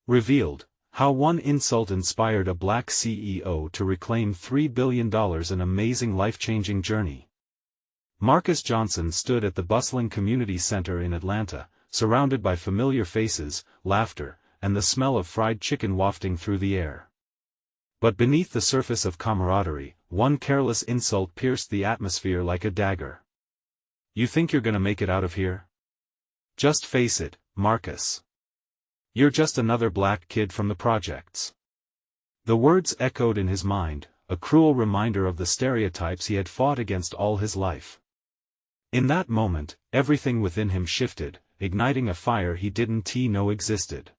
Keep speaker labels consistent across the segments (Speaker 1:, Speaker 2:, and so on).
Speaker 1: Revealed, how one insult inspired a black CEO to reclaim $3 billion, an amazing life-changing journey. Marcus Johnson stood at the bustling community center in Atlanta, surrounded by familiar faces, laughter, and the smell of fried chicken wafting through the air. But beneath the surface of camaraderie, one careless insult pierced the atmosphere like a dagger. "You think you're gonna make it out of here? Just face it, Marcus. You're just another black kid from the projects." The words echoed in his mind, a cruel reminder of the stereotypes he had fought against all his life. In that moment, everything within him shifted, igniting a fire he didn't know existed.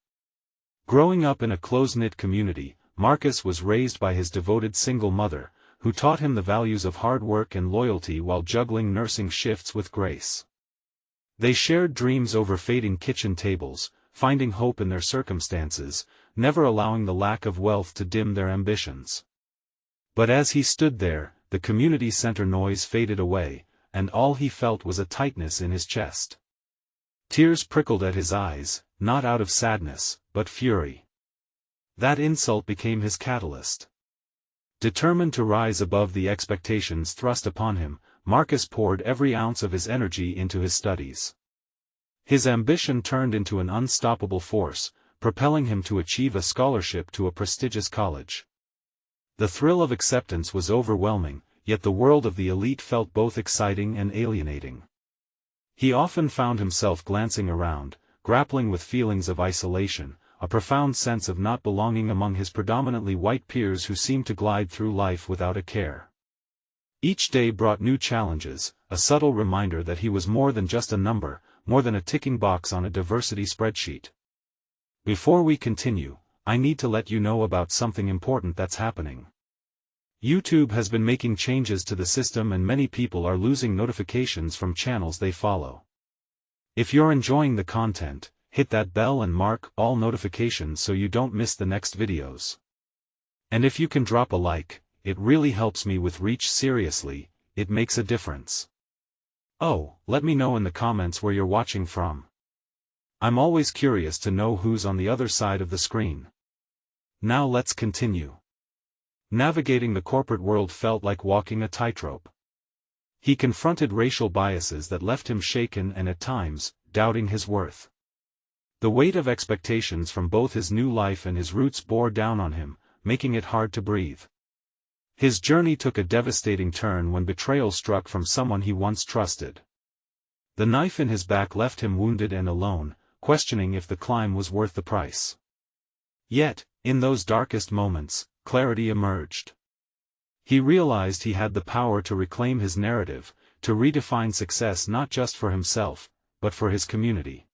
Speaker 1: Growing up in a close-knit community, Marcus was raised by his devoted single mother, who taught him the values of hard work and loyalty while juggling nursing shifts with grace. They shared dreams over fading kitchen tables, finding hope in their circumstances, never allowing the lack of wealth to dim their ambitions. But as he stood there, the community center noise faded away, and all he felt was a tightness in his chest. Tears prickled at his eyes, not out of sadness, but fury. That insult became his catalyst. Determined to rise above the expectations thrust upon him, Marcus poured every ounce of his energy into his studies. His ambition turned into an unstoppable force, propelling him to achieve a scholarship to a prestigious college. The thrill of acceptance was overwhelming, yet the world of the elite felt both exciting and alienating. He often found himself glancing around, grappling with feelings of isolation, a profound sense of not belonging among his predominantly white peers who seemed to glide through life without a care. Each day brought new challenges, a subtle reminder that he was more than just a number, more than a ticking box on a diversity spreadsheet. Before we continue, I need to let you know about something important that's happening. YouTube has been making changes to the system and many people are losing notifications from channels they follow. If you're enjoying the content, hit that bell and mark all notifications so you don't miss the next videos. And if you can drop a like, it really helps me with reach. Seriously, it makes a difference. Oh, let me know in the comments where you're watching from. I'm always curious to know who's on the other side of the screen. Now let's continue. Navigating the corporate world felt like walking a tightrope. He confronted racial biases that left him shaken and at times, doubting his worth. The weight of expectations from both his new life and his roots bore down on him, making it hard to breathe. His journey took a devastating turn when betrayal struck from someone he once trusted. The knife in his back left him wounded and alone, questioning if the climb was worth the price. Yet, in those darkest moments, clarity emerged. He realized he had the power to reclaim his narrative, to redefine success not just for himself, but for his community.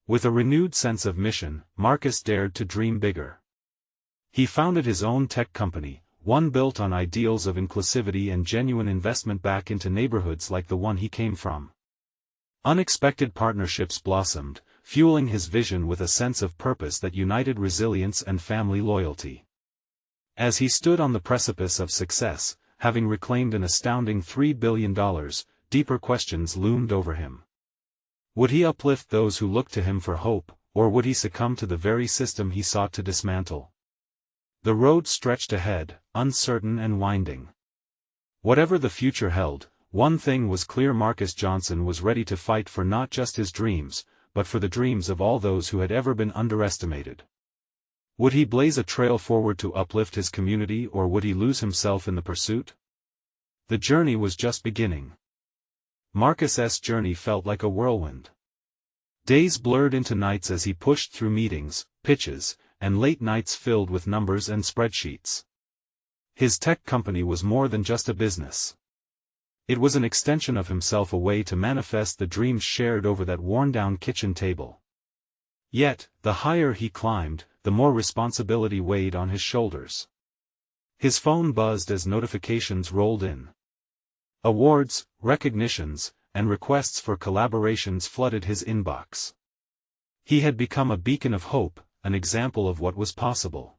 Speaker 1: With a renewed sense of mission, Marcus dared to dream bigger. He founded his own tech company, one built on ideals of inclusivity and genuine investment back into neighborhoods like the one he came from. Unexpected partnerships blossomed, fueling his vision with a sense of purpose that united resilience and family loyalty. As he stood on the precipice of success, having reclaimed an astounding $3 billion, deeper questions loomed over him. Would he uplift those who looked to him for hope, or would he succumb to the very system he sought to dismantle? The road stretched ahead, uncertain and winding. Whatever the future held, one thing was clear: Marcus Johnson was ready to fight for not just his dreams, but for the dreams of all those who had ever been underestimated. Would he blaze a trail forward to uplift his community, or would he lose himself in the pursuit? The journey was just beginning. Marcus's journey felt like a whirlwind. Days blurred into nights as he pushed through meetings, pitches, and late nights filled with numbers and spreadsheets. His tech company was more than just a business. It was an extension of himself, a way to manifest the dreams shared over that worn-down kitchen table. Yet, the higher he climbed, the more responsibility weighed on his shoulders. His phone buzzed as notifications rolled in. Awards, recognitions, and requests for collaborations flooded his inbox. He had become a beacon of hope, an example of what was possible.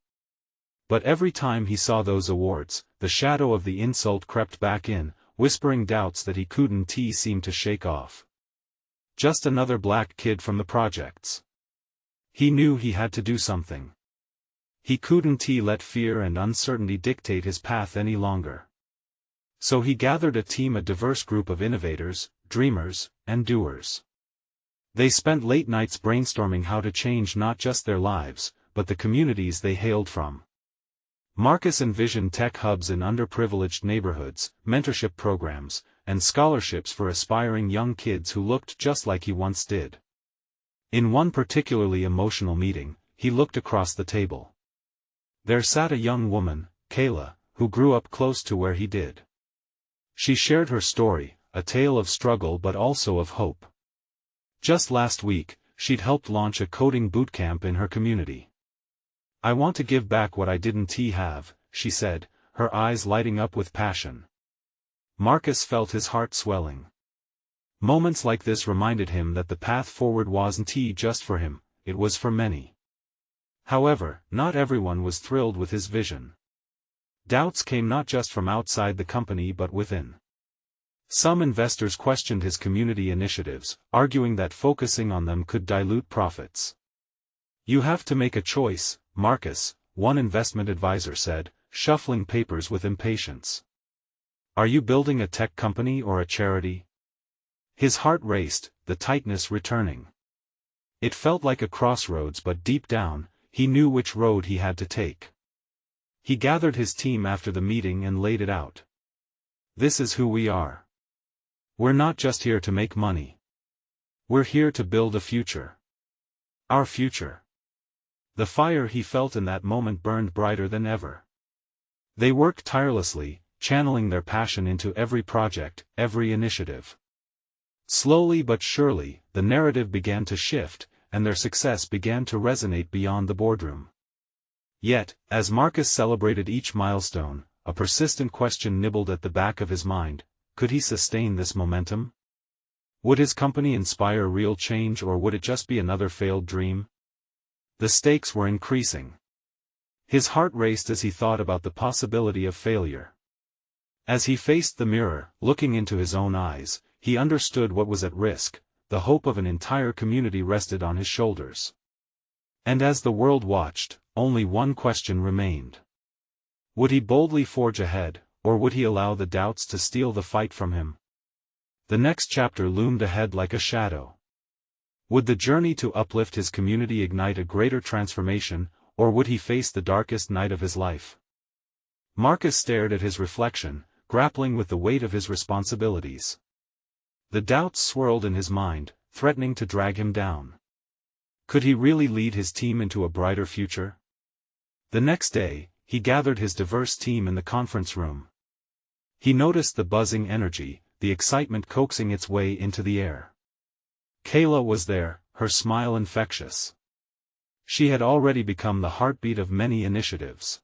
Speaker 1: But every time he saw those awards, the shadow of the insult crept back in, whispering doubts that he couldn't seem to shake off. Just another black kid from the projects. He knew he had to do something. He couldn't let fear and uncertainty dictate his path any longer. So he gathered a diverse group of innovators, dreamers, and doers. They spent late nights brainstorming how to change not just their lives, but the communities they hailed from. Marcus envisioned tech hubs in underprivileged neighborhoods, mentorship programs, and scholarships for aspiring young kids who looked just like he once did. In one particularly emotional meeting, he looked across the table. There sat a young woman, Kayla, who grew up close to where he did. She shared her story, a tale of struggle but also of hope. Just last week, she'd helped launch a coding bootcamp in her community. "I want to give back what I didn't have," she said, her eyes lighting up with passion. Marcus felt his heart swelling. Moments like this reminded him that the path forward wasn't just for him, it was for many. However, not everyone was thrilled with his vision. Doubts came not just from outside the company but within. Some investors questioned his community initiatives, arguing that focusing on them could dilute profits. "You have to make a choice, Marcus," one investment advisor said, shuffling papers with impatience. "Are you building a tech company or a charity?" His heart raced, the tightness returning. It felt like a crossroads, but deep down, he knew which road he had to take. He gathered his team after the meeting and laid it out. "This is who we are. We're not just here to make money. We're here to build a future. Our future." The fire he felt in that moment burned brighter than ever. They worked tirelessly, channeling their passion into every project, every initiative. Slowly but surely, the narrative began to shift, and their success began to resonate beyond the boardroom. Yet, as Marcus celebrated each milestone, a persistent question nibbled at the back of his mind: could he sustain this momentum? Would his company inspire real change, or would it just be another failed dream? The stakes were increasing. His heart raced as he thought about the possibility of failure. As he faced the mirror, looking into his own eyes, he understood what was at risk. The hope of an entire community rested on his shoulders. And as the world watched, only one question remained. Would he boldly forge ahead, or would he allow the doubts to steal the fight from him? The next chapter loomed ahead like a shadow. Would the journey to uplift his community ignite a greater transformation, or would he face the darkest night of his life? Marcus stared at his reflection, grappling with the weight of his responsibilities. The doubts swirled in his mind, threatening to drag him down. Could he really lead his team into a brighter future? The next day, he gathered his diverse team in the conference room. He noticed the buzzing energy, the excitement coaxing its way into the air. Kayla was there, her smile infectious. She had already become the heartbeat of many initiatives.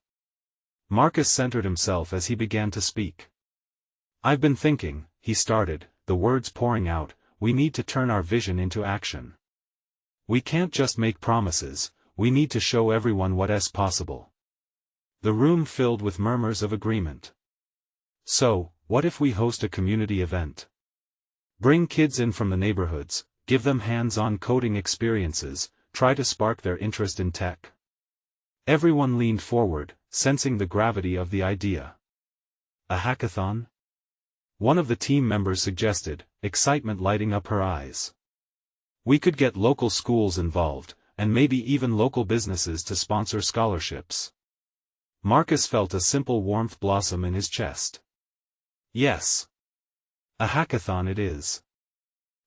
Speaker 1: Marcus centered himself as he began to speak. "I've been thinking," he started, the words pouring out, "we need to turn our vision into action. We can't just make promises, we need to show everyone what's possible." The room filled with murmurs of agreement. "So, what if we host a community event? Bring kids in from the neighborhoods, give them hands-on coding experiences, try to spark their interest in tech." Everyone leaned forward, sensing the gravity of the idea. "A hackathon?" One of the team members suggested, excitement lighting up her eyes. "We could get local schools involved, and maybe even local businesses to sponsor scholarships." Marcus felt a simple warmth blossom in his chest. "Yes. A hackathon it is.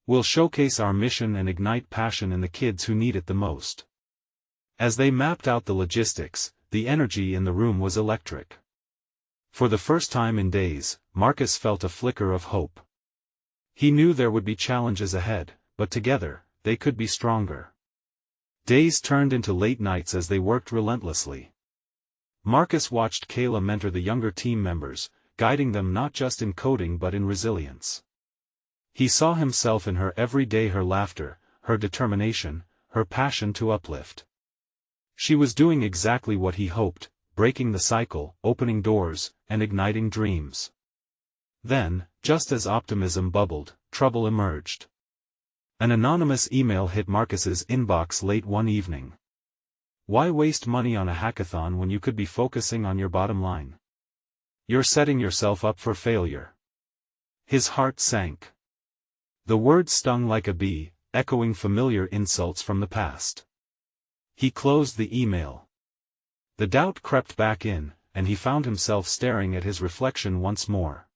Speaker 1: We'll showcase our mission and ignite passion in the kids who need it the most." As they mapped out the logistics, the energy in the room was electric. For the first time in days, Marcus felt a flicker of hope. He knew there would be challenges ahead, but together, they could be stronger. Days turned into late nights as they worked relentlessly. Marcus watched Kayla mentor the younger team members, guiding them not just in coding but in resilience. He saw himself in her every day, her laughter, her determination, her passion to uplift. She was doing exactly what he hoped, breaking the cycle, opening doors, and igniting dreams. Then, just as optimism bubbled, trouble emerged. An anonymous email hit Marcus's inbox late one evening. Why waste money on a hackathon when you could be focusing on your bottom line? You're setting yourself up for failure. His heart sank. The words stung like a bee, echoing familiar insults from the past. He closed the email. The doubt crept back in, and he found himself staring at his reflection once more.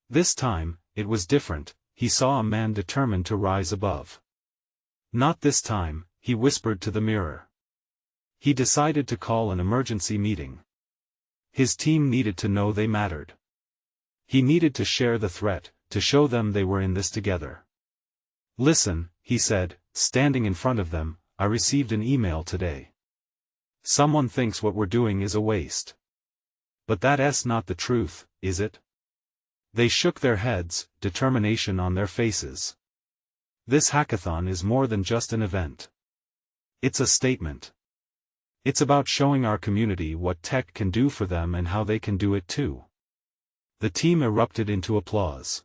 Speaker 1: This time, it was different. He saw a man determined to rise above. Not this time, he whispered to the mirror. He decided to call an emergency meeting. His team needed to know they mattered. He needed to share the threat, to show them they were in this together. Listen, he said, standing in front of them, I received an email today. Someone thinks what we're doing is a waste. But that's not the truth, is it? They shook their heads, determination on their faces. This hackathon is more than just an event. It's a statement. It's about showing our community what tech can do for them and how they can do it too. The team erupted into applause.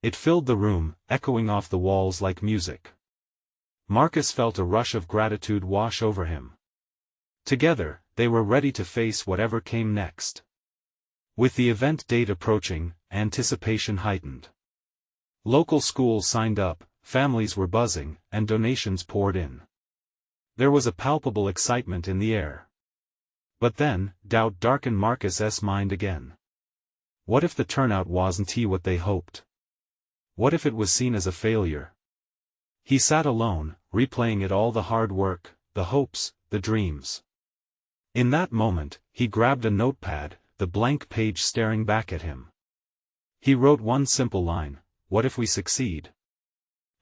Speaker 1: It filled the room, echoing off the walls like music. Marcus felt a rush of gratitude wash over him. Together, they were ready to face whatever came next. With the event date approaching, anticipation heightened. Local schools signed up, families were buzzing, and donations poured in. There was a palpable excitement in the air. But then, doubt darkened Marcus's mind again. What if the turnout wasn't what they hoped? What if it was seen as a failure? He sat alone, replaying it all, the hard work, the hopes, the dreams. In that moment, he grabbed a notepad, the blank page staring back at him. He wrote one simple line, what if we succeed?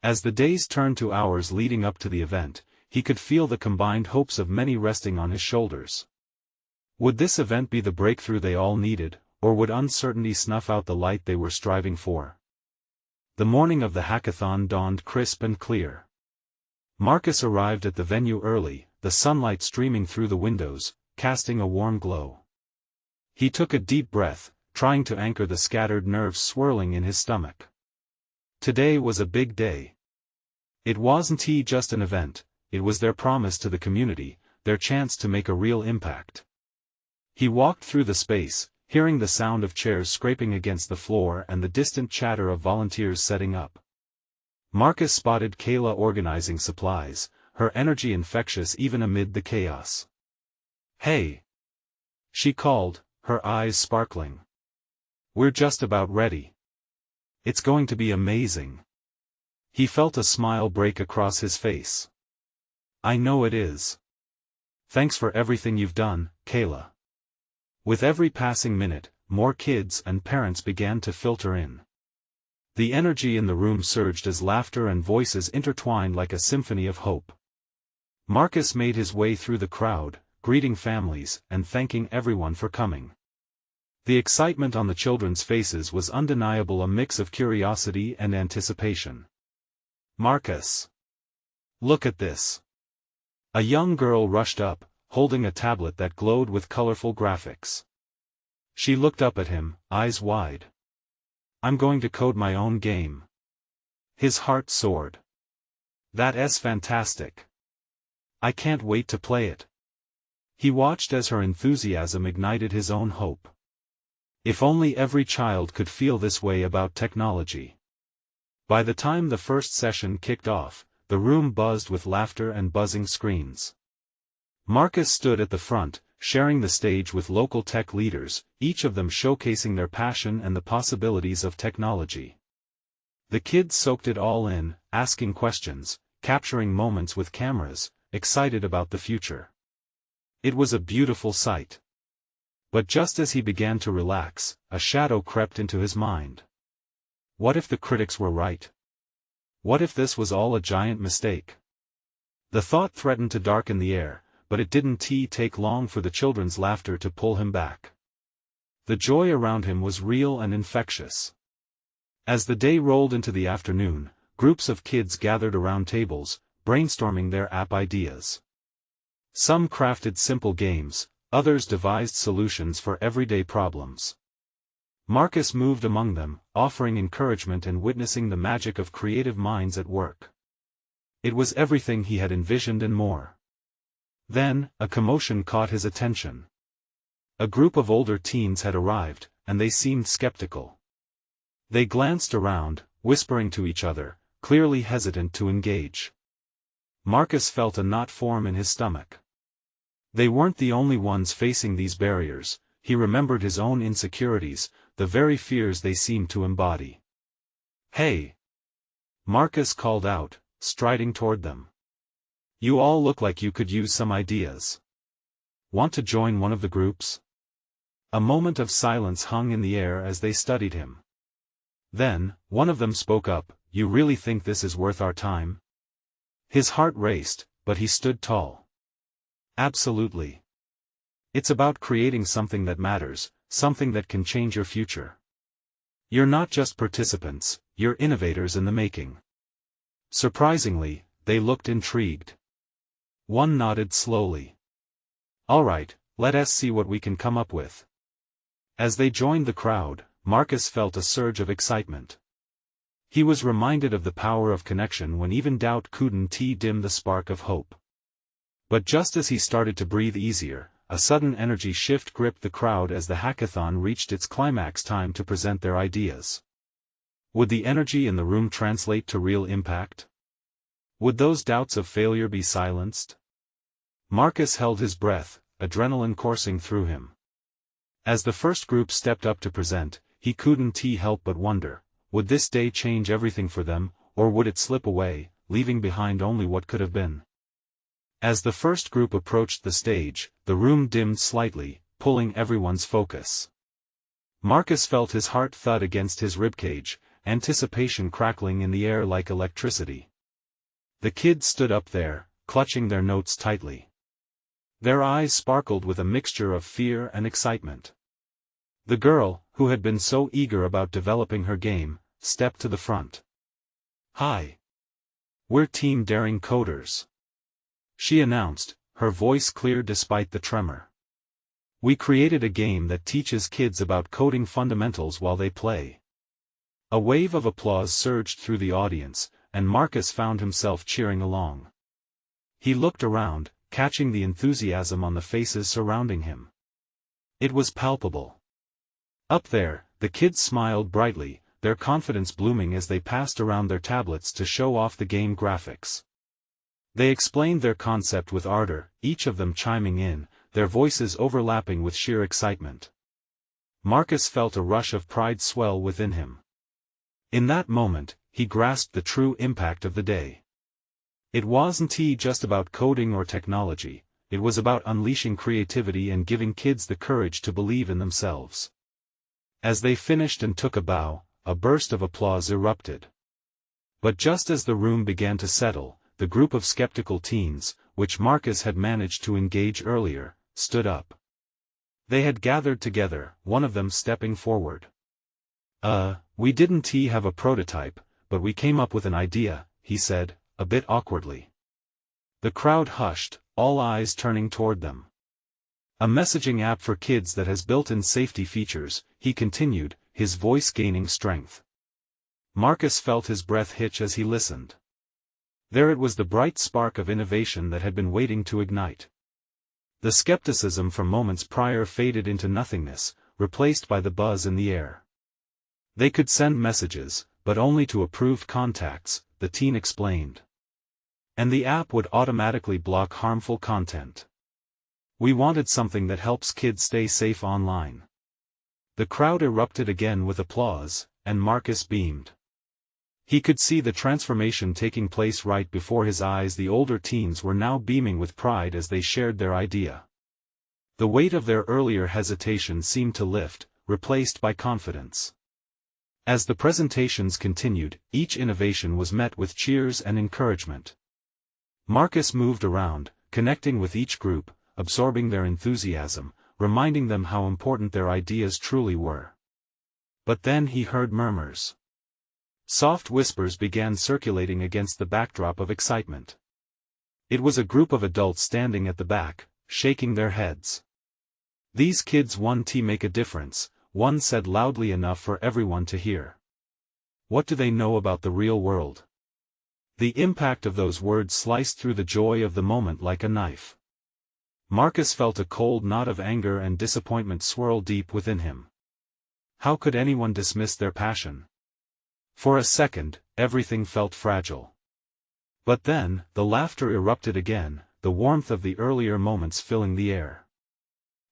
Speaker 1: As the days turned to hours leading up to the event, he could feel the combined hopes of many resting on his shoulders. Would this event be the breakthrough they all needed, or would uncertainty snuff out the light they were striving for? The morning of the hackathon dawned crisp and clear. Marcus arrived at the venue early, the sunlight streaming through the windows, casting a warm glow. He took a deep breath, trying to anchor the scattered nerves swirling in his stomach. Today was a big day. It wasn't just an event, it was their promise to the community, their chance to make a real impact. He walked through the space, hearing the sound of chairs scraping against the floor and the distant chatter of volunteers setting up. Marcus spotted Kayla organizing supplies, her energy infectious even amid the chaos. Hey! She called, her eyes sparkling. We're just about ready. It's going to be amazing. He felt a smile break across his face. I know it is. Thanks for everything you've done, Kayla. With every passing minute, more kids and parents began to filter in. The energy in the room surged as laughter and voices intertwined like a symphony of hope. Marcus made his way through the crowd, greeting families and thanking everyone for coming. The excitement on the children's faces was undeniable, a mix of curiosity and anticipation. Marcus! Look at this! A young girl rushed up, holding a tablet that glowed with colorful graphics. She looked up at him, eyes wide. I'm going to code my own game. His heart soared. That's fantastic. I can't wait to play it. He watched as her enthusiasm ignited his own hope. If only every child could feel this way about technology. By the time the first session kicked off, the room buzzed with laughter and buzzing screens. Marcus stood at the front, sharing the stage with local tech leaders, each of them showcasing their passion and the possibilities of technology. The kids soaked it all in, asking questions, capturing moments with cameras, excited about the future. It was a beautiful sight. But just as he began to relax, a shadow crept into his mind. What if the critics were right? What if this was all a giant mistake? The thought threatened to darken the air, but it didn't take long for the children's laughter to pull him back. The joy around him was real and infectious. As the day rolled into the afternoon, groups of kids gathered around tables, brainstorming their app ideas. Some crafted simple games, others devised solutions for everyday problems. Marcus moved among them, offering encouragement and witnessing the magic of creative minds at work. It was everything he had envisioned and more. Then, a commotion caught his attention. A group of older teens had arrived, and they seemed skeptical. They glanced around, whispering to each other, clearly hesitant to engage. Marcus felt a knot form in his stomach. They weren't the only ones facing these barriers. He remembered his own insecurities, the very fears they seemed to embody. "Hey!" Marcus called out, striding toward them. "You all look like you could use some ideas. Want to join one of the groups?" A moment of silence hung in the air as they studied him. Then, one of them spoke up, "You really think this is worth our time?" His heart raced, but he stood tall. "Absolutely. It's about creating something that matters, something that can change your future. You're not just participants, you're innovators in the making." Surprisingly, they looked intrigued. One nodded slowly. "All right, let us see what we can come up with." As they joined the crowd, Marcus felt a surge of excitement. He was reminded of the power of connection when even doubt couldn't dim the spark of hope. But just as he started to breathe easier, a sudden energy shift gripped the crowd as the hackathon reached its climax. Time to present their ideas. Would the energy in the room translate to real impact? Would those doubts of failure be silenced? Marcus held his breath, adrenaline coursing through him. As the first group stepped up to present, he couldn't help but wonder, would this day change everything for them, or would it slip away, leaving behind only what could have been? As the first group approached the stage, the room dimmed slightly, pulling everyone's focus. Marcus felt his heart thud against his ribcage, anticipation crackling in the air like electricity. The kids stood up there, clutching their notes tightly. Their eyes sparkled with a mixture of fear and excitement. The girl, who had been so eager about developing her game, stepped to the front. "Hi. We're Team Daring Coders," she announced, her voice clear despite the tremor. "We created a game that teaches kids about coding fundamentals while they play." A wave of applause surged through the audience, and Marcus found himself cheering along. He looked around, catching the enthusiasm on the faces surrounding him. It was palpable. Up there, the kids smiled brightly, their confidence blooming as they passed around their tablets to show off the game graphics. They explained their concept with ardor, each of them chiming in, their voices overlapping with sheer excitement. Marcus felt a rush of pride swell within him. In that moment, he grasped the true impact of the day. It wasn't just about coding or technology, it was about unleashing creativity and giving kids the courage to believe in themselves. As they finished and took a bow, a burst of applause erupted. But just as the room began to settle, the group of skeptical teens, which Marcus had managed to engage earlier, stood up. They had gathered together, one of them stepping forward. We didn't have a prototype, but we came up with an idea," he said, a bit awkwardly. The crowd hushed, all eyes turning toward them. "A messaging app for kids that has built-in safety features," he continued, his voice gaining strength. Marcus felt his breath hitch as he listened. There it was, the bright spark of innovation that had been waiting to ignite. The skepticism from moments prior faded into nothingness, replaced by the buzz in the air. They could send messages, but only to approved contacts, the teen explained. And the app would automatically block harmful content. "We wanted something that helps kids stay safe online." The crowd erupted again with applause, and Marcus beamed. He could see the transformation taking place right before his eyes. The older teens were now beaming with pride as they shared their idea. The weight of their earlier hesitation seemed to lift, replaced by confidence. As the presentations continued, each innovation was met with cheers and encouragement. Marcus moved around, connecting with each group, absorbing their enthusiasm, reminding them how important their ideas truly were. But then he heard murmurs. Soft whispers began circulating against the backdrop of excitement. It was a group of adults standing at the back, shaking their heads. "These kids want to make a difference. one said loudly enough for everyone to hear. What do they know about the real world? The impact of those words sliced through the joy of the moment like a knife. Marcus felt a cold knot of anger and disappointment swirl deep within him. How could anyone dismiss their passion? For a second, everything felt fragile. But then, the laughter erupted again, the warmth of the earlier moments filling the air.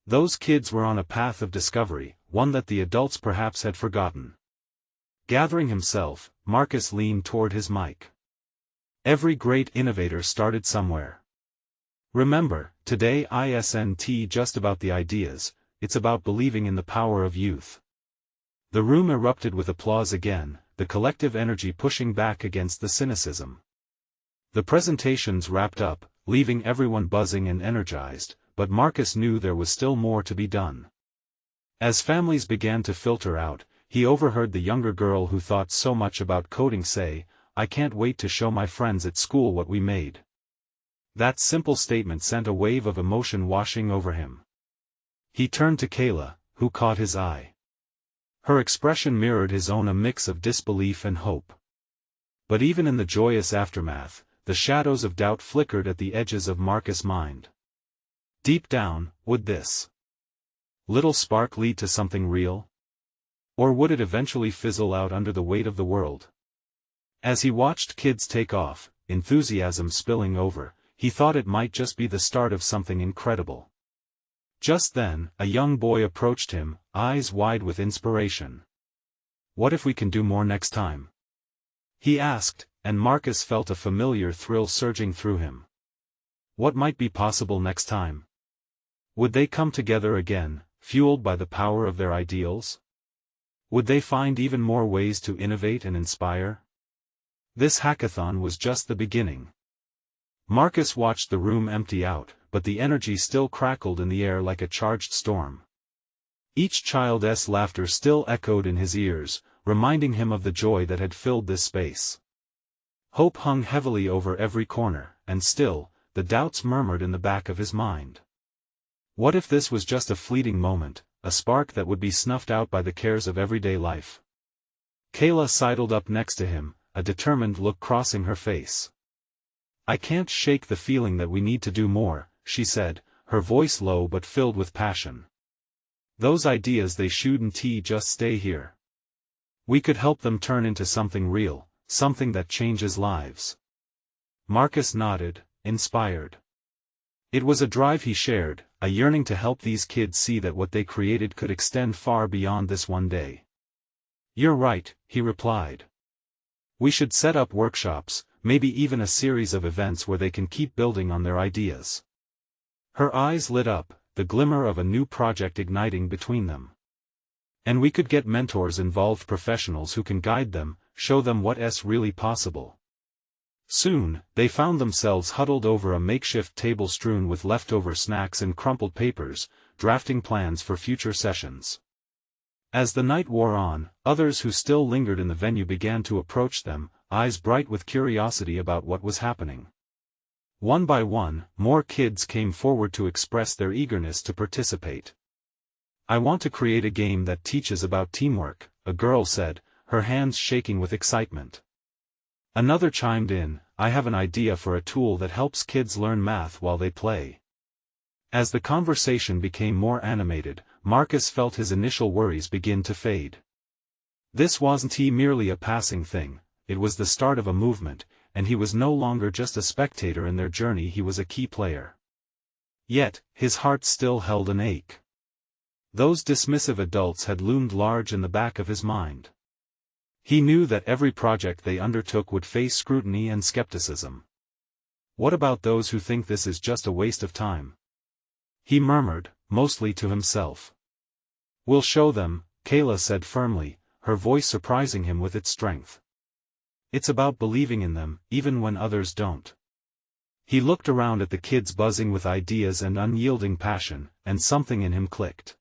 Speaker 1: Those kids were on a path of discovery, one that the adults perhaps had forgotten. Gathering himself, Marcus leaned toward his mic. Every great innovator started somewhere. Remember, today isn't just about the ideas, it's about believing in the power of youth. The room erupted with applause again, the collective energy pushing back against the cynicism. The presentations wrapped up, leaving everyone buzzing and energized, but Marcus knew there was still more to be done. As families began to filter out, he overheard the younger girl who thought so much about coding say, "I can't wait to show my friends at school what we made." That simple statement sent a wave of emotion washing over him. He turned to Kayla, who caught his eye. Her expression mirrored his own, a mix of disbelief and hope. But even in the joyous aftermath, the shadows of doubt flickered at the edges of Marcus' mind. Deep down, would this little spark lead to something real? Or would it eventually fizzle out under the weight of the world? As he watched kids take off, enthusiasm spilling over, he thought it might just be the start of something incredible. Just then, a young boy approached him, eyes wide with inspiration. "What if we can do more next time?" he asked, and Marcus felt a familiar thrill surging through him. What might be possible next time? Would they come together again, fueled by the power of their ideals? Would they find even more ways to innovate and inspire? This hackathon was just the beginning. Marcus watched the room empty out, but the energy still crackled in the air like a charged storm. Each child's laughter still echoed in his ears, reminding him of the joy that had filled this space. Hope hung heavily over every corner, and still, the doubts murmured in the back of his mind. What if this was just a fleeting moment, a spark that would be snuffed out by the cares of everyday life? Kayla sidled up next to him, a determined look crossing her face. "I can't shake the feeling that we need to do more," she said, her voice low but filled with passion. "Those ideas, they shouldn't just stay here. We could help them turn into something real, something that changes lives." Marcus nodded, inspired. It was a drive he shared, a yearning to help these kids see that what they created could extend far beyond this one day. "You're right," he replied. "We should set up workshops, maybe even a series of events where they can keep building on their ideas." Her eyes lit up, the glimmer of a new project igniting between them. "And we could get mentors involved, professionals who can guide them, show them what's really possible." Soon, they found themselves huddled over a makeshift table strewn with leftover snacks and crumpled papers, drafting plans for future sessions. As the night wore on, others who still lingered in the venue began to approach them, eyes bright with curiosity about what was happening. One by one, more kids came forward to express their eagerness to participate. "I want to create a game that teaches about teamwork," a girl said, her hands shaking with excitement. Another chimed in, "I have an idea for a tool that helps kids learn math while they play." As the conversation became more animated, Marcus felt his initial worries begin to fade. This wasn't merely a passing thing, it was the start of a movement, and he was no longer just a spectator in their journey, he was a key player. Yet, his heart still held an ache. Those dismissive adults had loomed large in the back of his mind. He knew that every project they undertook would face scrutiny and skepticism. What about those who think this is just a waste of time? He murmured, mostly to himself. "We'll show them," Kayla said firmly, her voice surprising him with its strength. "It's about believing in them, even when others don't." He looked around at the kids buzzing with ideas and unyielding passion, and something in him clicked.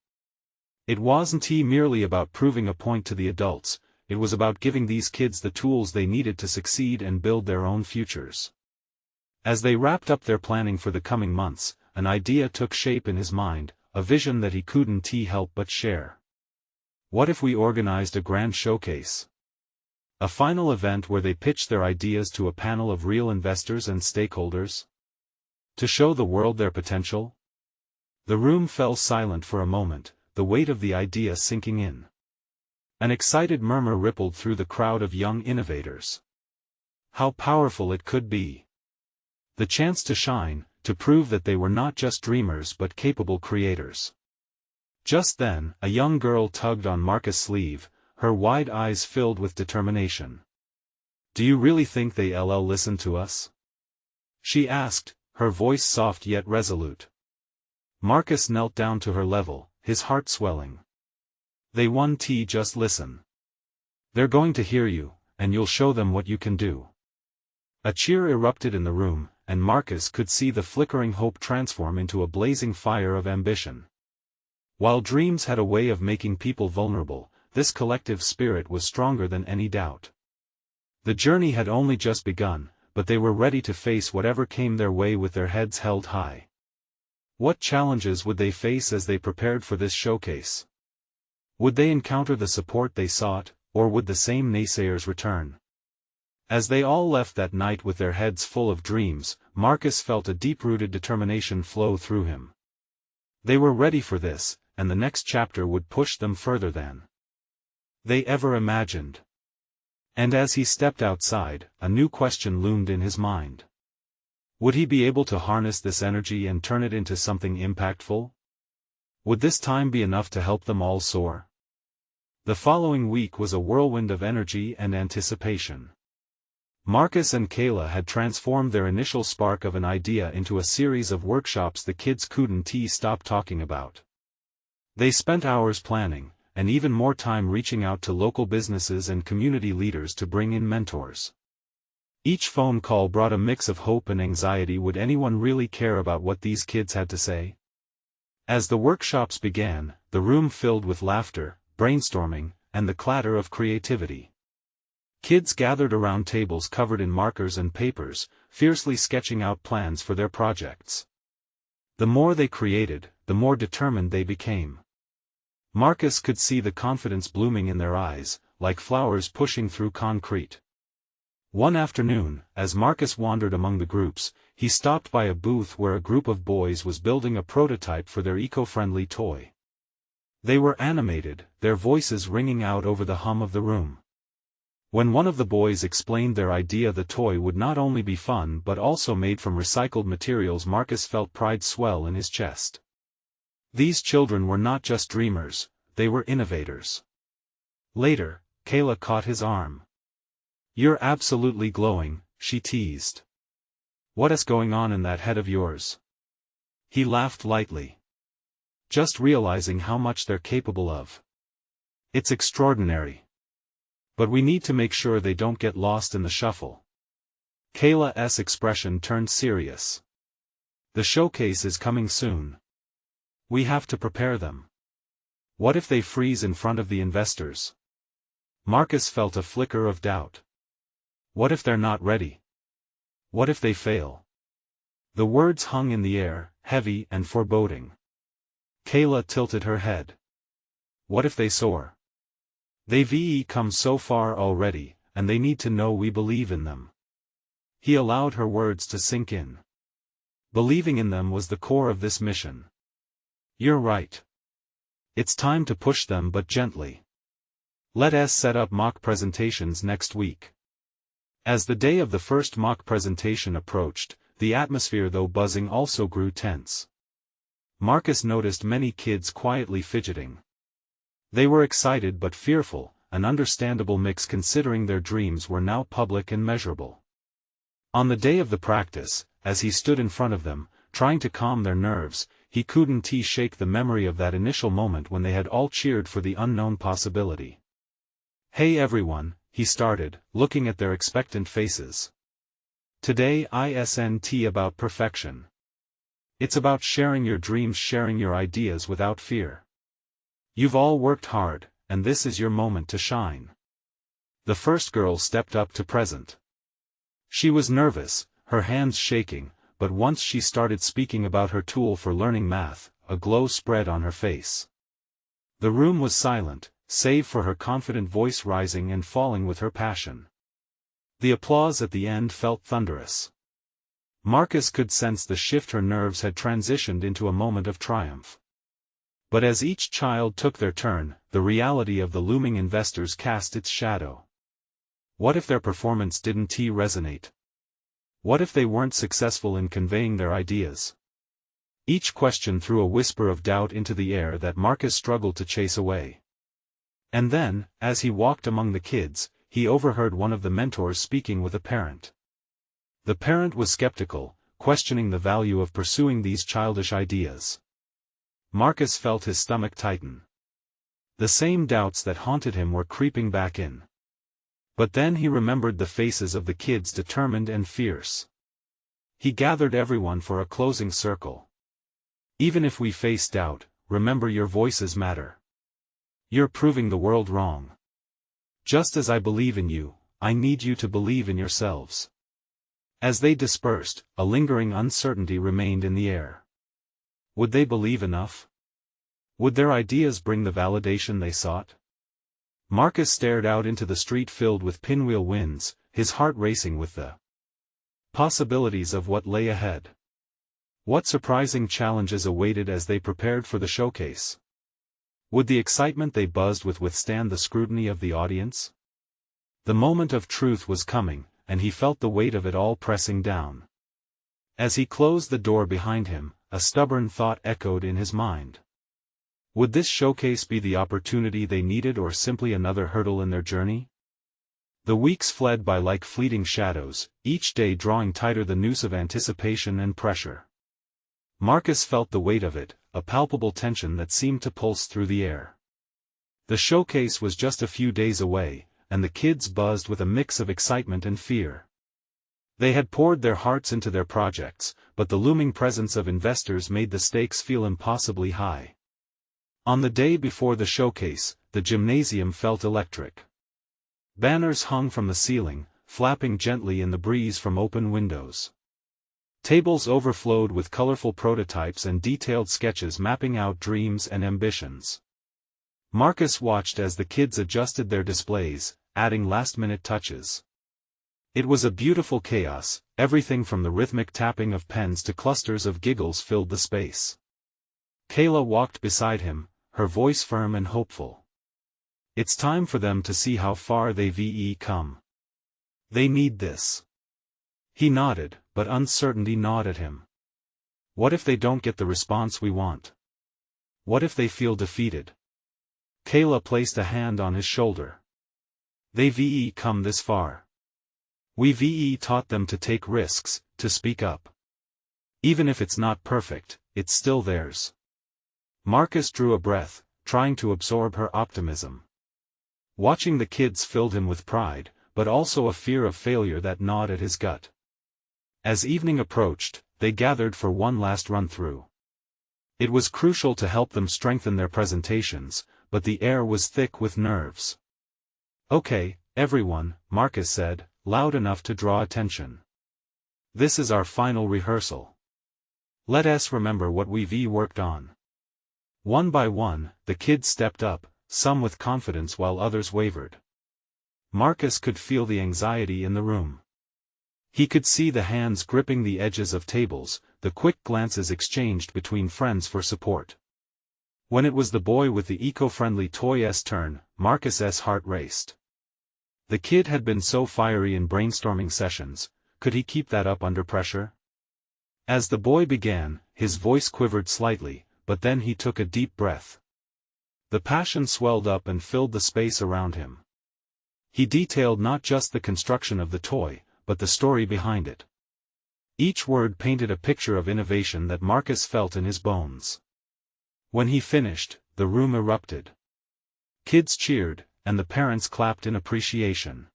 Speaker 1: It wasn't merely about proving a point to the adults, it was about giving these kids the tools they needed to succeed and build their own futures. As they wrapped up their planning for the coming months, an idea took shape in his mind, a vision that he couldn't help but share. What if we organized a grand showcase? A final event where they pitched their ideas to a panel of real investors and stakeholders? To show the world their potential? The room fell silent for a moment, the weight of the idea sinking in. An excited murmur rippled through the crowd of young innovators. How powerful it could be! The chance to shine, to prove that they were not just dreamers but capable creators. Just then, a young girl tugged on Marcus' sleeve, her wide eyes filled with determination. "Do you really think they'll listen to us?" she asked, her voice soft yet resolute. Marcus knelt down to her level, his heart swelling. "They won't just listen. They're going to hear you, and you'll show them what you can do." A cheer erupted in the room, and Marcus could see the flickering hope transform into a blazing fire of ambition. While dreams had a way of making people vulnerable, this collective spirit was stronger than any doubt. The journey had only just begun, but they were ready to face whatever came their way with their heads held high. What challenges would they face as they prepared for this showcase? Would they encounter the support they sought, or would the same naysayers return? As they all left that night with their heads full of dreams, Marcus felt a deep-rooted determination flow through him. They were ready for this, and the next chapter would push them further than they ever imagined. And as he stepped outside, a new question loomed in his mind. Would he be able to harness this energy and turn it into something impactful? Would this time be enough to help them all soar? The following week was a whirlwind of energy and anticipation. Marcus and Kayla had transformed their initial spark of an idea into a series of workshops the kids couldn't stop talking about. They spent hours planning, and even more time reaching out to local businesses and community leaders to bring in mentors. Each phone call brought a mix of hope and anxiety. Would anyone really care about what these kids had to say? As the workshops began, the room filled with laughter, brainstorming, and the clatter of creativity. Kids gathered around tables covered in markers and papers, fiercely sketching out plans for their projects. The more they created, the more determined they became. Marcus could see the confidence blooming in their eyes, like flowers pushing through concrete. One afternoon, as Marcus wandered among the groups, he stopped by a booth where a group of boys was building a prototype for their eco-friendly toy. They were animated, their voices ringing out over the hum of the room. When one of the boys explained their idea, the toy would not only be fun but also made from recycled materials, Marcus felt pride swell in his chest. These children were not just dreamers, they were innovators. Later, Kayla caught his arm. "You're absolutely glowing," she teased. "What's going on in that head of yours?" He laughed lightly. "Just realizing how much they're capable of. It's extraordinary. But we need to make sure they don't get lost in the shuffle." Kayla's expression turned serious. "The showcase is coming soon. We have to prepare them. What if they freeze in front of the investors?" Marcus felt a flicker of doubt. What if they're not ready? What if they fail? The words hung in the air, heavy and foreboding. Kayla tilted her head. What if they soar? They've come so far already, and they need to know we believe in them. He allowed her words to sink in. Believing in them was the core of this mission. "You're right. It's time to push them, but gently. Let's set up mock presentations next week." As the day of the first mock presentation approached, the atmosphere, though buzzing, also grew tense. Marcus noticed many kids quietly fidgeting. They were excited but fearful, an understandable mix considering their dreams were now public and measurable. On the day of the practice, as he stood in front of them, trying to calm their nerves, he couldn't shake the memory of that initial moment when they had all cheered for the unknown possibility. "Hey everyone," he started, looking at their expectant faces. "Today isn't about perfection. It's about sharing your dreams, sharing your ideas without fear. You've all worked hard, and this is your moment to shine." The first girl stepped up to present. She was nervous, her hands shaking, but once she started speaking about her tool for learning math, a glow spread on her face. The room was silent, save for her confident voice rising and falling with her passion. The applause at the end felt thunderous. Marcus could sense the shift. Her nerves had transitioned into a moment of triumph. But as each child took their turn, the reality of the looming investors cast its shadow. What if their performance didn't resonate? What if they weren't successful in conveying their ideas? Each question threw a whisper of doubt into the air that Marcus struggled to chase away. And then, as he walked among the kids, he overheard one of the mentors speaking with a parent. The parent was skeptical, questioning the value of pursuing these childish ideas. Marcus felt his stomach tighten. The same doubts that haunted him were creeping back in. But then he remembered the faces of the kids, determined and fierce. He gathered everyone for a closing circle. Even if we face doubt, remember your voices matter. You're proving the world wrong. Just as I believe in you, I need you to believe in yourselves. As they dispersed, a lingering uncertainty remained in the air. Would they believe enough? Would their ideas bring the validation they sought? Marcus stared out into the street filled with pinwheel winds, his heart racing with the possibilities of what lay ahead. What surprising challenges awaited as they prepared for the showcase? Would the excitement they buzzed with withstand the scrutiny of the audience? The moment of truth was coming, and he felt the weight of it all pressing down. As he closed the door behind him, a stubborn thought echoed in his mind. Would this showcase be the opportunity they needed, or simply another hurdle in their journey? The weeks fled by like fleeting shadows, each day drawing tighter the noose of anticipation and pressure. Marcus felt the weight of it, a palpable tension that seemed to pulse through the air. The showcase was just a few days away, and the kids buzzed with a mix of excitement and fear. They had poured their hearts into their projects, but the looming presence of investors made the stakes feel impossibly high. On the day before the showcase, the gymnasium felt electric. Banners hung from the ceiling, flapping gently in the breeze from open windows. Tables overflowed with colorful prototypes and detailed sketches mapping out dreams and ambitions. Marcus watched as the kids adjusted their displays, adding last-minute touches. It was a beautiful chaos, everything from the rhythmic tapping of pens to clusters of giggles filled the space. Kayla walked beside him, her voice firm and hopeful. It's time for them to see how far they've come. They need this. He nodded, but uncertainty gnawed at him. What if they don't get the response we want? What if they feel defeated? Kayla placed a hand on his shoulder. They've come this far. We've taught them to take risks, to speak up. Even if it's not perfect, it's still theirs. Marcus drew a breath, trying to absorb her optimism. Watching the kids filled him with pride, but also a fear of failure that gnawed at his gut. As evening approached, they gathered for one last run-through. It was crucial to help them strengthen their presentations, but the air was thick with nerves. Okay, everyone, Marcus said, loud enough to draw attention. This is our final rehearsal. Let us remember what we've worked on. One by one, the kids stepped up, some with confidence while others wavered. Marcus could feel the anxiety in the room. He could see the hands gripping the edges of tables, the quick glances exchanged between friends for support. When it was the boy with the eco-friendly toy's turn, Marcus's heart raced. The kid had been so fiery in brainstorming sessions, could he keep that up under pressure? As the boy began, his voice quivered slightly, but then he took a deep breath. The passion swelled up and filled the space around him. He detailed not just the construction of the toy, but the story behind it. Each word painted a picture of innovation that Marcus felt in his bones. When he finished, the room erupted. Kids cheered, and the parents clapped in appreciation.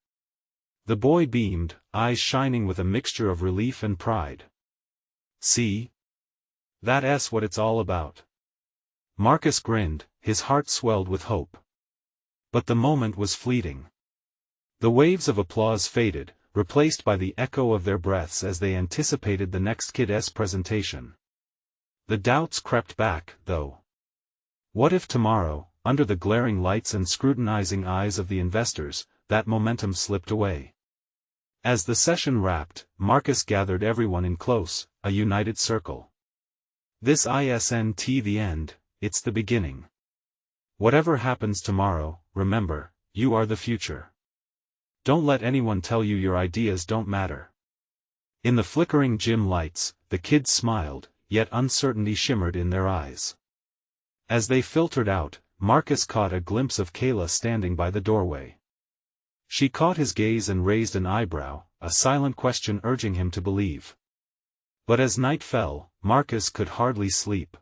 Speaker 1: The boy beamed, eyes shining with a mixture of relief and pride. See? That's what it's all about. Marcus grinned, his heart swelled with hope. But the moment was fleeting. The waves of applause faded, replaced by the echo of their breaths as they anticipated the next kid's presentation. The doubts crept back, though. What if tomorrow, under the glaring lights and scrutinizing eyes of the investors, that momentum slipped away. As the session wrapped, Marcus gathered everyone in close, a united circle. This isn't the end, it's the beginning. Whatever happens tomorrow, remember, you are the future. Don't let anyone tell you your ideas don't matter. In the flickering gym lights, the kids smiled, yet uncertainty shimmered in their eyes. As they filtered out, Marcus caught a glimpse of Kayla standing by the doorway. She caught his gaze and raised an eyebrow, a silent question urging him to believe. But as night fell, Marcus could hardly sleep.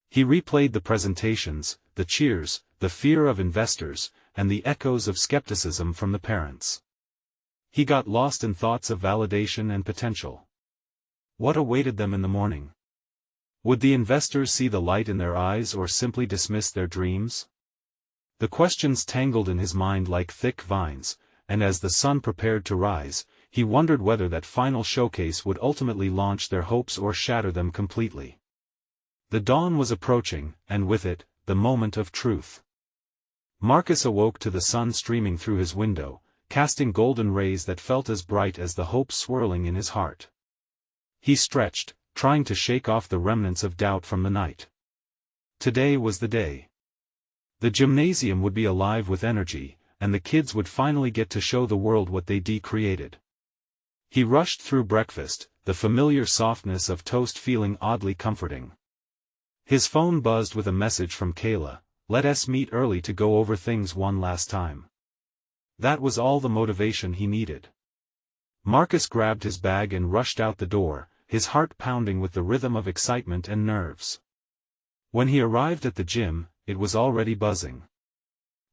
Speaker 1: He replayed the presentations, the cheers, the fear of investors, and the echoes of skepticism from the parents. He got lost in thoughts of validation and potential. What awaited them in the morning? Would the investors see the light in their eyes or simply dismiss their dreams? The questions tangled in his mind like thick vines, and as the sun prepared to rise, he wondered whether that final showcase would ultimately launch their hopes or shatter them completely. The dawn was approaching, and with it, the moment of truth. Marcus awoke to the sun streaming through his window, casting golden rays that felt as bright as the hope swirling in his heart. He stretched, trying to shake off the remnants of doubt from the night. Today was the day. The gymnasium would be alive with energy, and the kids would finally get to show the world what they created. He rushed through breakfast, the familiar softness of toast feeling oddly comforting. His phone buzzed with a message from Kayla, "Let us meet early to go over things one last time." That was all the motivation he needed. Marcus grabbed his bag and rushed out the door, his heart pounding with the rhythm of excitement and nerves. When he arrived at the gym, it was already buzzing.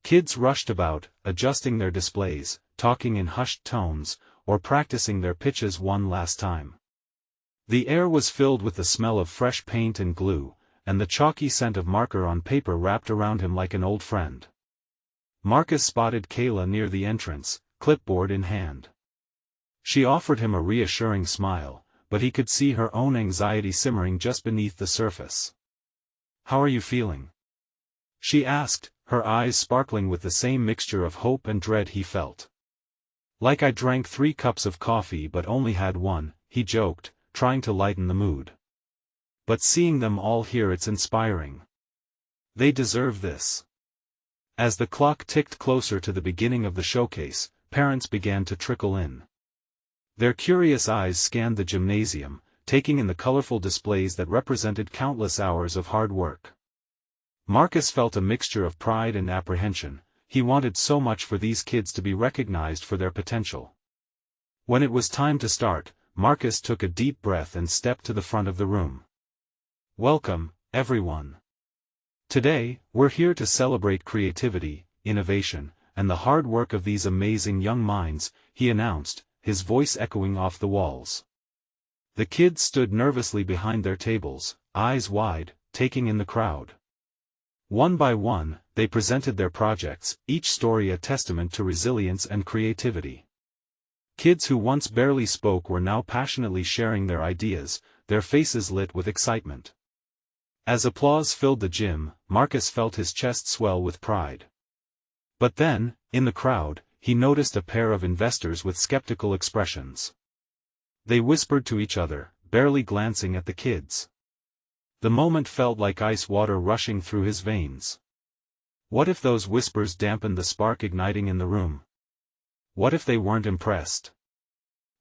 Speaker 1: Kids rushed about, adjusting their displays, talking in hushed tones, or practicing their pitches one last time. The air was filled with the smell of fresh paint and glue, and the chalky scent of marker on paper wrapped around him like an old friend. Marcus spotted Kayla near the entrance, clipboard in hand. She offered him a reassuring smile, but he could see her own anxiety simmering just beneath the surface. "How are you feeling?" she asked, her eyes sparkling with the same mixture of hope and dread he felt. "Like I drank 3 cups of coffee but only had 1, he joked, trying to lighten the mood. "But seeing them all here, it's inspiring. They deserve this." As the clock ticked closer to the beginning of the showcase, parents began to trickle in. Their curious eyes scanned the gymnasium, taking in the colorful displays that represented countless hours of hard work. Marcus felt a mixture of pride and apprehension. He wanted so much for these kids to be recognized for their potential. When it was time to start, Marcus took a deep breath and stepped to the front of the room. "Welcome, everyone. Today, we're here to celebrate creativity, innovation, and the hard work of these amazing young minds," he announced, his voice echoing off the walls. The kids stood nervously behind their tables, eyes wide, taking in the crowd. One by one, they presented their projects, each story a testament to resilience and creativity. Kids who once barely spoke were now passionately sharing their ideas, their faces lit with excitement. As applause filled the gym, Marcus felt his chest swell with pride. But then, in the crowd, he noticed a pair of investors with skeptical expressions. They whispered to each other, barely glancing at the kids. The moment felt like ice water rushing through his veins. What if those whispers dampened the spark igniting in the room? What if they weren't impressed?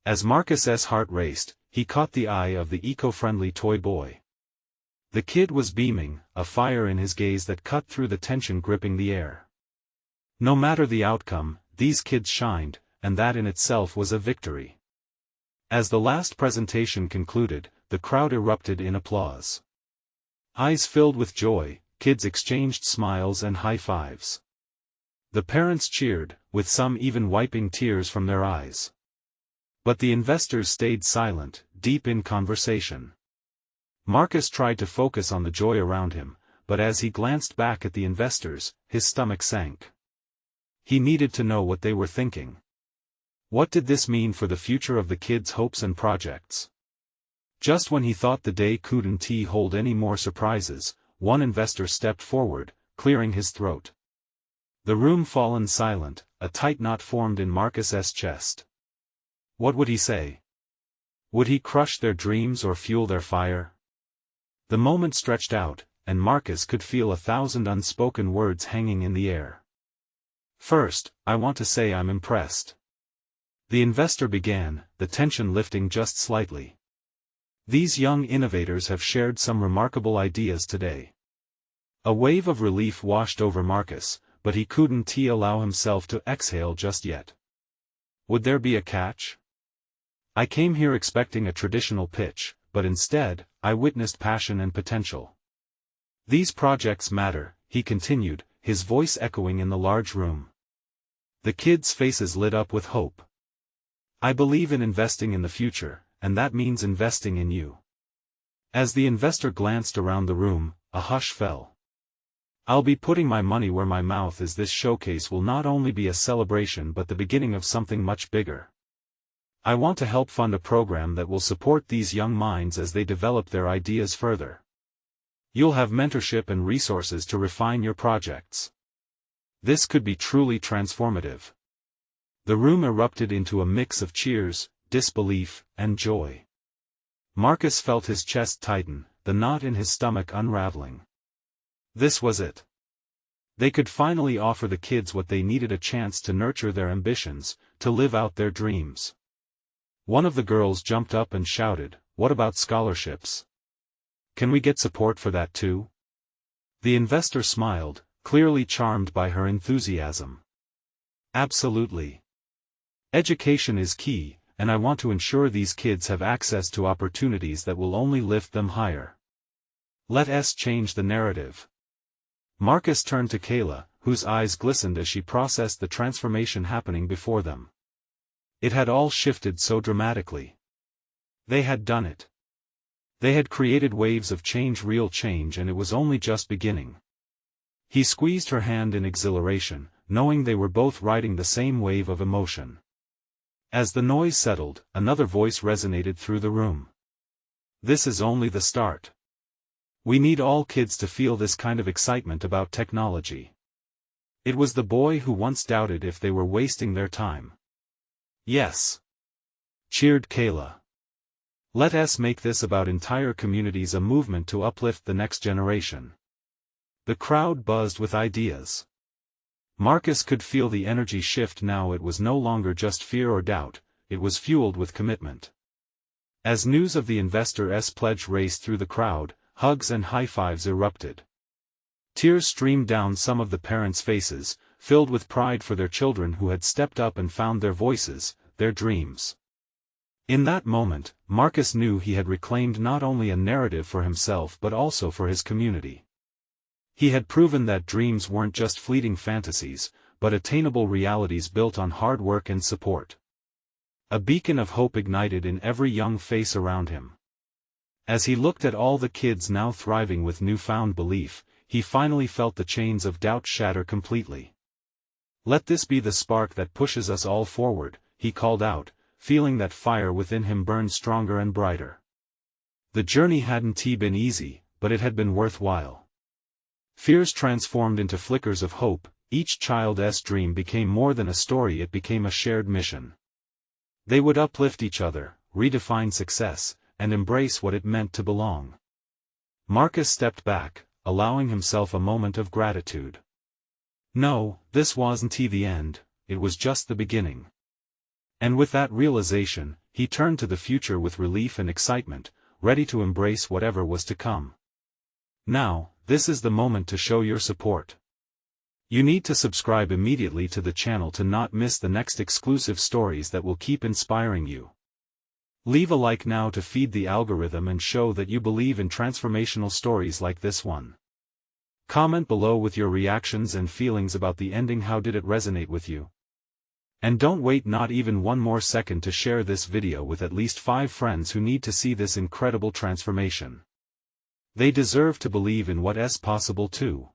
Speaker 1: As Marcus's heart raced, he caught the eye of the eco-friendly toy boy. The kid was beaming, a fire in his gaze that cut through the tension gripping the air. No matter the outcome, these kids shined, and that in itself was a victory. As the last presentation concluded, the crowd erupted in applause. Eyes filled with joy, kids exchanged smiles and high fives. The parents cheered, with some even wiping tears from their eyes. But the investors stayed silent, deep in conversation. Marcus tried to focus on the joy around him, but as he glanced back at the investors, his stomach sank. He needed to know what they were thinking. What did this mean for the future of the kids' hopes and projects? Just when he thought the day couldn't hold any more surprises, one investor stepped forward, clearing his throat. The room fallen silent, a tight knot formed in Marcus's chest. What would he say? Would he crush their dreams or fuel their fire? The moment stretched out, and Marcus could feel 1,000 unspoken words hanging in the air. First, I want to say I'm impressed. The investor began, the tension lifting just slightly. These young innovators have shared some remarkable ideas today. A wave of relief washed over Marcus, but he couldn't allow himself to exhale just yet. Would there be a catch? I came here expecting a traditional pitch, but instead, I witnessed passion and potential. These projects matter, he continued, his voice echoing in the large room. The kids' faces lit up with hope. I believe in investing in the future, and that means investing in you. As the investor glanced around the room, a hush fell. I'll be putting my money where my mouth is. This showcase will not only be a celebration but the beginning of something much bigger. I want to help fund a program that will support these young minds as they develop their ideas further. You'll have mentorship and resources to refine your projects. This could be truly transformative. The room erupted into a mix of cheers, disbelief, and joy. Marcus felt his chest tighten, the knot in his stomach unraveling. This was it. They could finally offer the kids what they needed: a chance to nurture their ambitions, to live out their dreams. One of the girls jumped up and shouted, "What about scholarships? Can we get support for that too?" The investor smiled, clearly charmed by her enthusiasm. Absolutely. Education is key, and I want to ensure these kids have access to opportunities that will only lift them higher. Let us change the narrative. Marcus turned to Kayla, whose eyes glistened as she processed the transformation happening before them. It had all shifted so dramatically. They had done it. They had created waves of change, real change, and it was only just beginning. He squeezed her hand in exhilaration, knowing they were both riding the same wave of emotion. As the noise settled, another voice resonated through the room. This is only the start. We need all kids to feel this kind of excitement about technology. It was the boy who once doubted if they were wasting their time. Yes, cheered Kayla. Let us make this about entire communities, a movement to uplift the next generation. The crowd buzzed with ideas. Marcus could feel the energy shift now. It was no longer just fear or doubt, it was fueled with commitment. As news of the investor's pledge raced through the crowd, hugs and high-fives erupted. Tears streamed down some of the parents' faces, filled with pride for their children who had stepped up and found their voices, their dreams. In that moment, Marcus knew he had reclaimed not only a narrative for himself but also for his community. He had proven that dreams weren't just fleeting fantasies, but attainable realities built on hard work and support. A beacon of hope ignited in every young face around him. As he looked at all the kids now thriving with newfound belief, he finally felt the chains of doubt shatter completely. Let this be the spark that pushes us all forward, he called out, feeling that fire within him burn stronger and brighter. The journey hadn't been easy, but it had been worthwhile. Fears transformed into flickers of hope, each child's dream became more than a story, it became a shared mission. They would uplift each other, redefine success, and embrace what it meant to belong. Marcus stepped back, allowing himself a moment of gratitude. No, this wasn't the end, it was just the beginning. And with that realization, he turned to the future with relief and excitement, ready to embrace whatever was to come. Now, this is the moment to show your support. You need to subscribe immediately to the channel to not miss the next exclusive stories that will keep inspiring you. Leave a like now to feed the algorithm and show that you believe in transformational stories like this one. Comment below with your reactions and feelings about the ending. How did it resonate with you? And don't wait not even one more second to share this video with at least 5 friends who need to see this incredible transformation. They deserve to believe in what is possible too.